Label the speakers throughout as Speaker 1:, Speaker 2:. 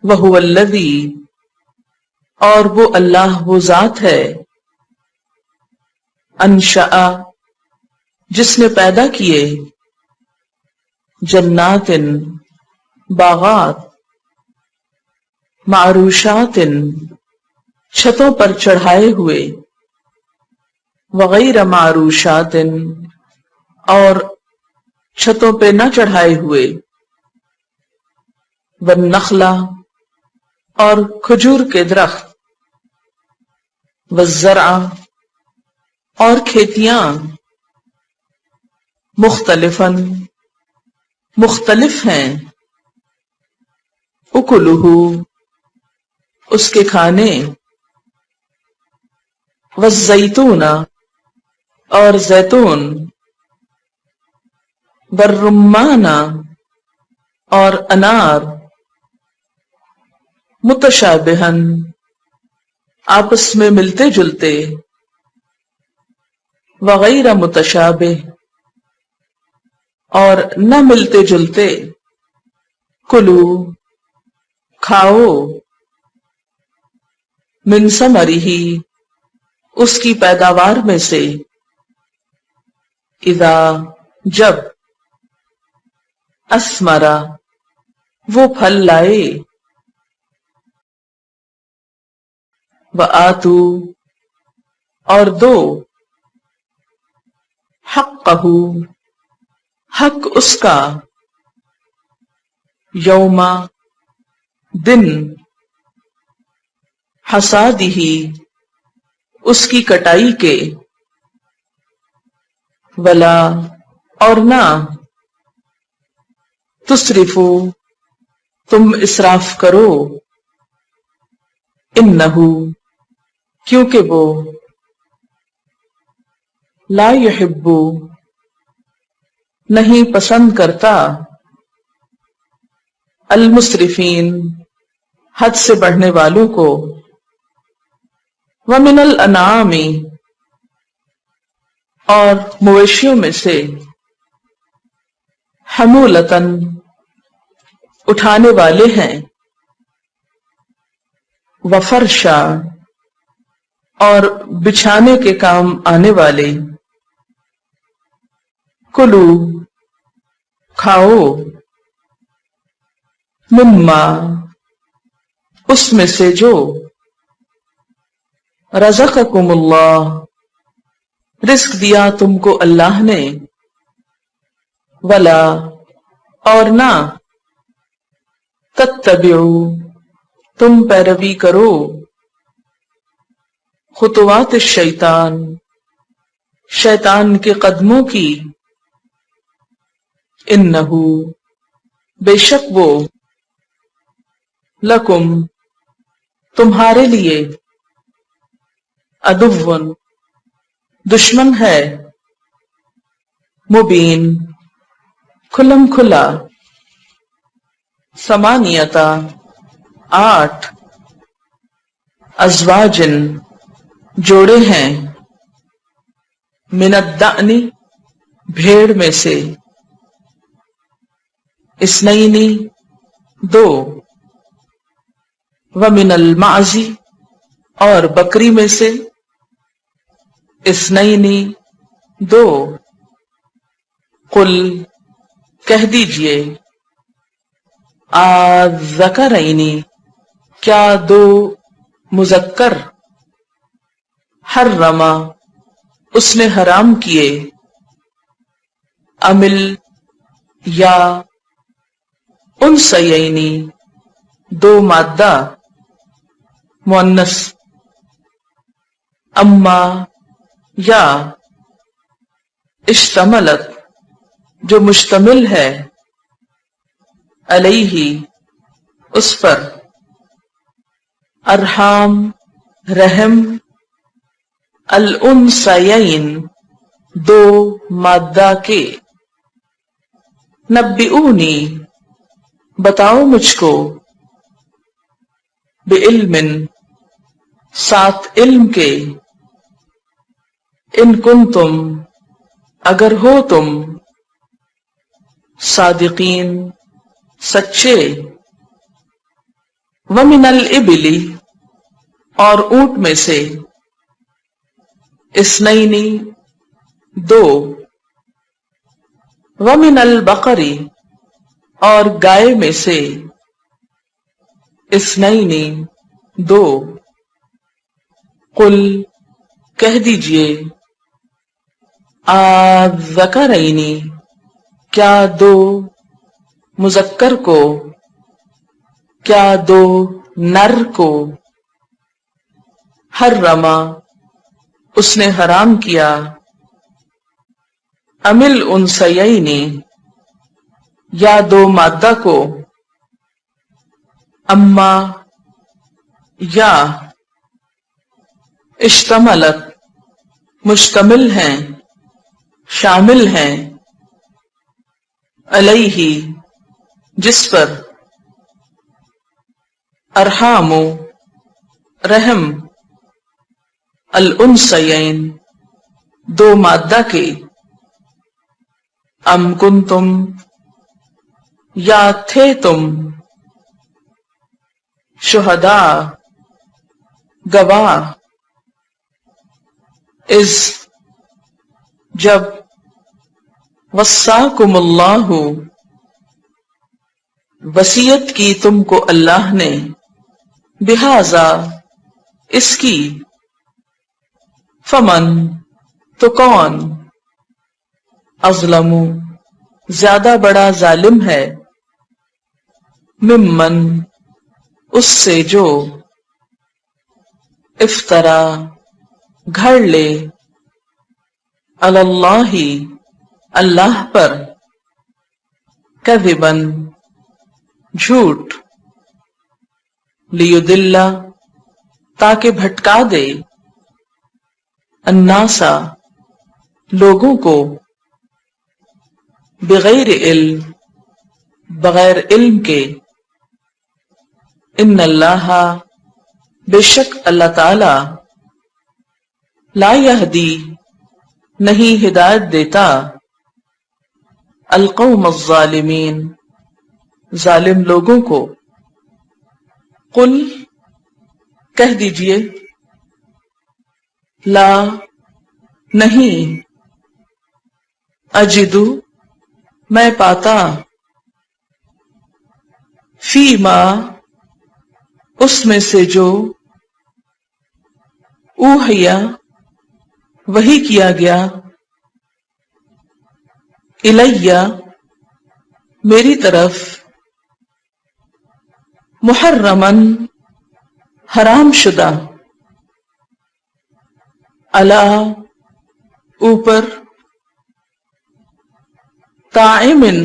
Speaker 1: وَهُوَ الَّذِي اور وہ اللہ وہ ذات ہے انشأ جس نے پیدا کیے جنات باغات معروشات چھتوں پر چڑھائے ہوئے وغیر معروشات اور چھتوں پہ نہ چڑھائے ہوئے والنخل اور کھجور کے درخت والزرع اور کھیتیاں مختلفاً مختلف ہیں اکلہ اس کے کھانے والزیتون اور زیتون والرمان اور انار متشابہن آپس میں ملتے جلتے وغیر متشابہ اور نہ ملتے جلتے کلو کھاؤ من ثمرہ اس کی پیداوار میں سے اذا جب اثمرا وہ پھل لائے وآتو اور دو حقہ حق اس کا یوم دن حصادہ اس کی کٹائی کے ولا اور نہ تسرفو تم اسراف کرو انہو کیونکہ وہ لا یحب نہیں پسند کرتا المسرفین حد سے بڑھنے والوں کو ومن الانعام اور مویشیوں میں سے حمولتن اٹھانے والے ہیں وفرشا اور بچھانے کے کام آنے والے کلو کھاؤ مما اس میں سے جو رزقکم اللہ رزق دیا تم کو اللہ نے ولا اور نہ تتبعوا تم پیروی کرو خطوات الشیطان شیطان کے قدموں کی انہو بے شک وہ لکم تمہارے لیے عدوٌ دشمن ہے مبین کھلم کھلا ثمانیتا 8 ازواجن جوڑے ہیں من الدأن بھیڑ میں سے اثنین 2 ومن المعز اور بکری میں سے اثنین 2 قل کہہ دیجئے الذکرین کیا 2 مذکر حرما اس نے حرام کیے امل یا انثیین 2 مادہ مؤنث اما یا اشتملت جو مشتمل ہے علیہ اس پر ارحام رحم الانثیین 2 مادہ کے نبئونی بتاؤ مجھ کو بعلم ساتھ علم کے ان کنتم اگر ہو تم صادقین سچے ومن الابل اور اونٹ میں سے اثنین دو ومن البقری اور گائے میں سے اثنین دو قل کہہ دیجئے الذکرین کیا دو مذکر کو کیا دو نر کو حرما اس نے حرام کیا ام الانثیین یا دو مادہ کو اما یا اشتملت مشتمل ہیں شامل ہیں علیہ جس پر ارحام رحم الانثیین دو مادہ کے ام کنتم یا تھے تم شہداء گواہ اذ جب وصاکم اللہ وصیت کی تم کو اللہ نے بہذا اس کی فمن تو کون اظلم زیادہ بڑا ظالم ہے ممن اس سے جو افطرا گھڑ لے علی اللہ اللہ پر کذبا جھوٹ لیدل تاکہ بھٹکا دے الناسا لوگوں کو بغیر علم بغیر علم کے ان اللہ بے شک اللہ تعالی لا یہدی نہیں ہدایت دیتا القوم الظالمین ظالم لوگوں کو قل کہہ دیجئے لا نہیں اجدو میں پاتا فی ما اس میں سے جو اوحیا وحی کیا گیا الیہ میری طرف محرمن حرام شدہ علی اوپر طاعمن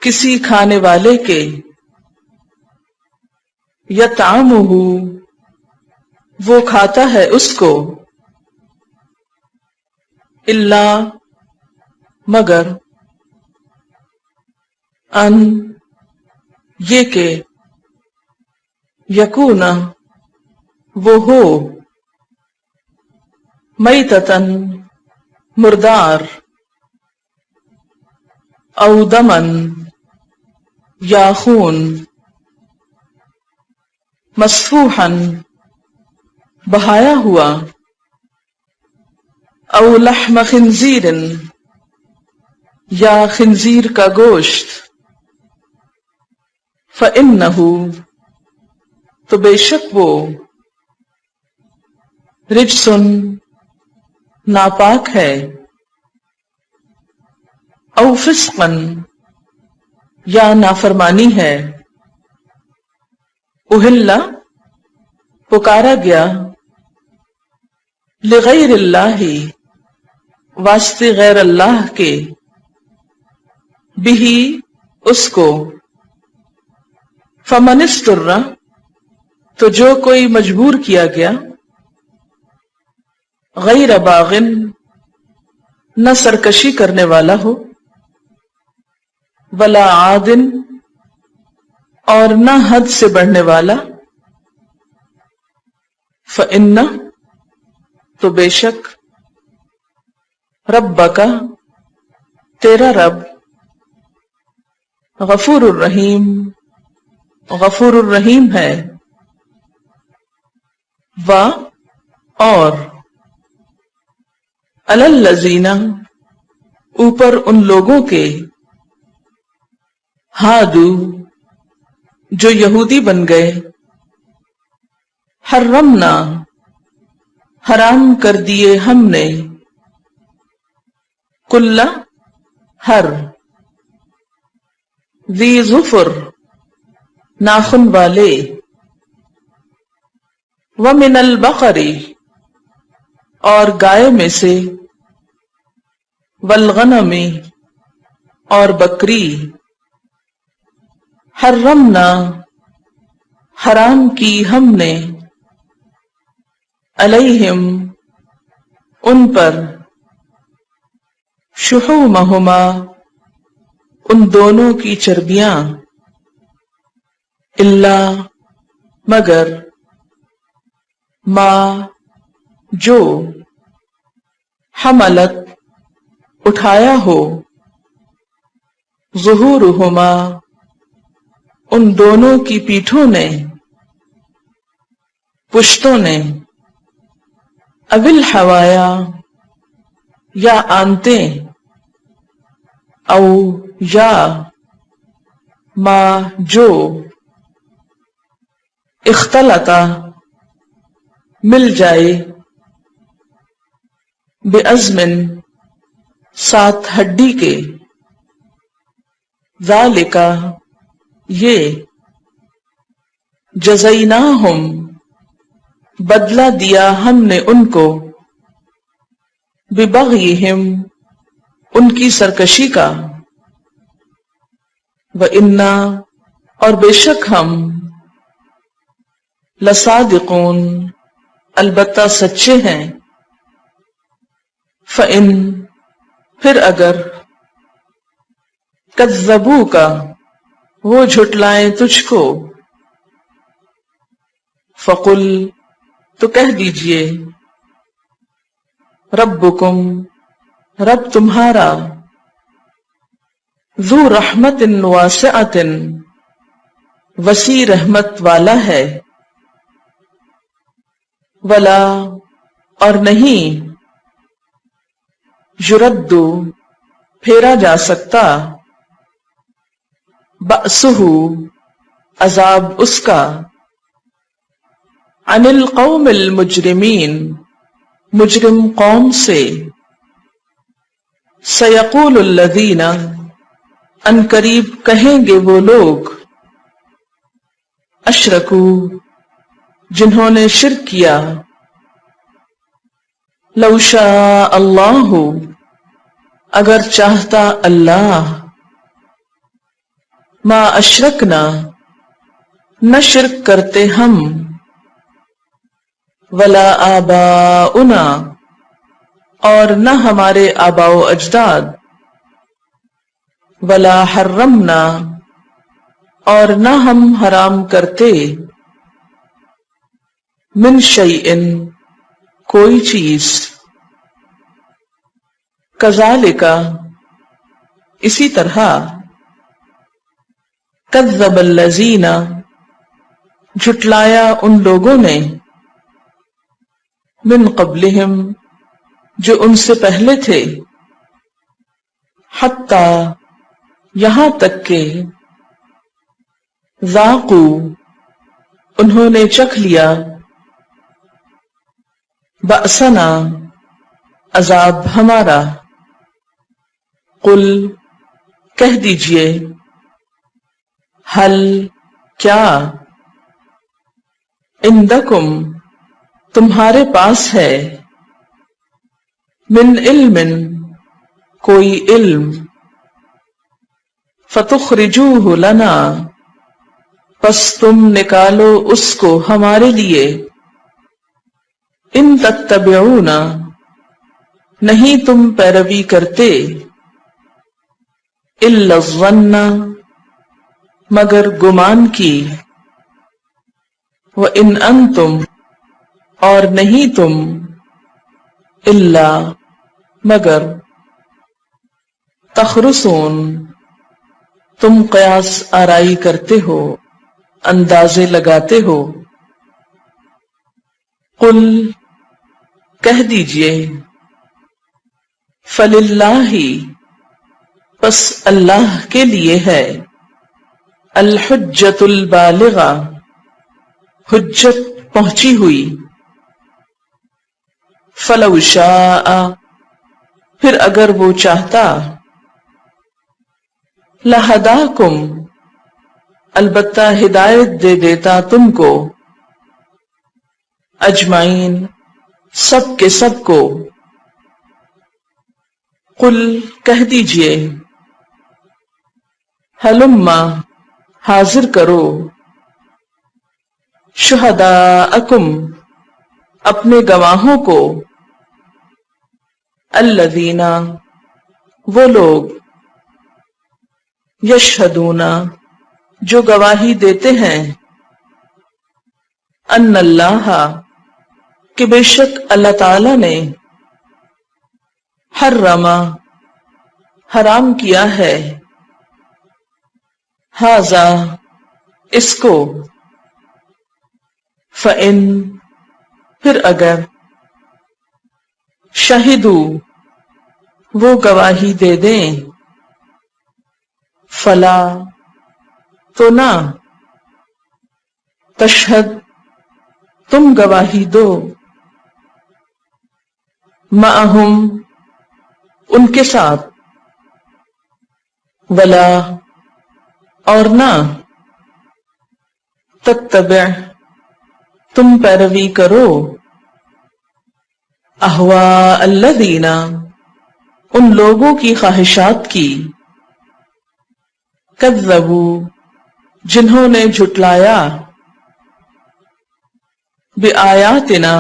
Speaker 1: کسی کھانے والے کے یطعمہ وہ کھاتا ہے اس کو الا مگر ان یہ کہ یکون وہ ہو میتتن مردار او دمن یا خون مسفوحا بہایا ہوا او لحم خنزیر یا خنزیر کا گوشت فإنہ تو بے شک وہ رجسن ناپاک ہے او فسقن یا نافرمانی ہے اہلا پکارا گیا لغیر اللہ واسطے غیر اللہ کے بھی اس کو فمن استر تو جو کوئی مجبور کیا گیا غیر باغن نہ سرکشی کرنے والا ہو ولا عادن اور نہ حد سے بڑھنے والا فإن تو بے شک ربک تیرا رب غفور الرحیم غفور الرحیم ہے۔ و اور علی الذین اوپر ان لوگوں کے ہادو جو یہودی بن گئے، حرمنا حرام کر دیے ہم نے، کل ہر ذی ظفر ناخن والے، ومن البقر اور گائے میں سے، والغنم اور بکری، حرمنا حرام کی ہم نے، علیہم ان پر، شحومہما ان دونوں کی چربیاں، الا مگر، ما جو، حملت اٹھایا ہو، ظہورہما ان دونوں کی پیٹھوں نے، پشتوں نے، اول حوایا یا آنتیں، او یا ما جو، اختلطا مل جائے، بعزم ساتھ ہڈی کے، ذالکا یہ، جزیناہم بدلہ دیا ہم نے ان کو، ببغیہم ان کی سرکشی کا، وَإِنَّا اور بے شک ہم، لصادقون البتہ سچے ہیں، فَإِن پھر اگر، کذبوک وہ جھٹلائیں تجھ کو، فقل تو کہہ دیجئے، ربکم رب تمہارا، ذو رحمت واسعۃ وسیع رحمت والا ہے، ولا اور نہیں، یرد پھیرا جا سکتا، بأسہ عذاب اس کا، عن القوم المجرمین مجرم قوم سے، سیقول الذین ان قریب کہیں گے وہ لوگ، اشرکو جنہوں نے شرک کیا، لو شاء اللہ اگر چاہتا اللہ، ما اشرکنا نہ شرک کرتے ہم، ولا آباؤنا اور نہ ہمارے آباء و اجداد، ولا حرمنا اور نہ ہم حرام کرتے، من شیئن کوئی چیز، کذالک اسی طرح، کذب الذین جھٹلایا ان لوگوں نے، من قبلہم جو ان سے پہلے تھے، حتی یہاں تک کہ، ذاقوا انہوں نے چکھ لیا، بأسنا عذاب ہمارا، قل کہہ دیجئے، حل کیا، عندکم تمہارے پاس ہے، من علم کوئی علم، فتخرجوہ لنا پس تم نکالو اس کو ہمارے لیے، ان تتبعون نہیں تم پیروی کرتے، الا الظن مگر گمان کی، وان انتم اور نہیں تم، الا مگر، تخرصون تم قیاس آرائی کرتے ہو، اندازے لگاتے ہو۔ قل کہہ دیجئے، فللہ پس اللہ کے لیے ہے، الحجۃ البالغہ حجت پہنچی ہوئی، فلو شاء پھر اگر وہ چاہتا، لہداکم البتہ ہدایت دے دیتا تم کو، اجمعین سب کے سب کو۔ قل کہہ دیجئے، ہلما حاضر کرو، شہداءکم اپنے گواہوں کو، الذین وہ لوگ، یشہدون جو گواہی دیتے ہیں، ان اللہ کہ بے شک اللہ تعالی نے، حرم حرام کیا ہے، ھذا اس کو، فإن پھر اگر، شہدوا وہ گواہی دے دیں، فلا تو نہ، تشہد تم گواہی دو، معہم ان کے ساتھ، ولا اور نہ، تتبع تم پیروی کرو، اہواء الذین ان لوگوں کی خواہشات کی، کذبوا جنہوں نے جھٹلایا، بآیاتنا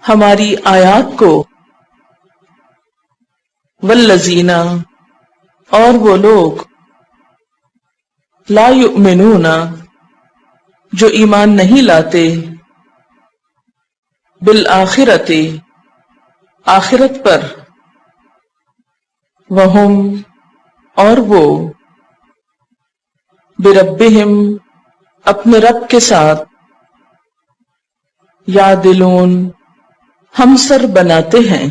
Speaker 1: ہماری آیات کو، والذین اور وہ لوگ، لا یؤمنون جو ایمان نہیں لاتے، بالآخرۃ آخرت پر، وہم اور وہ، بربہم اپنے رب کے ساتھ، یعدلون ہمسر بناتے ہیں۔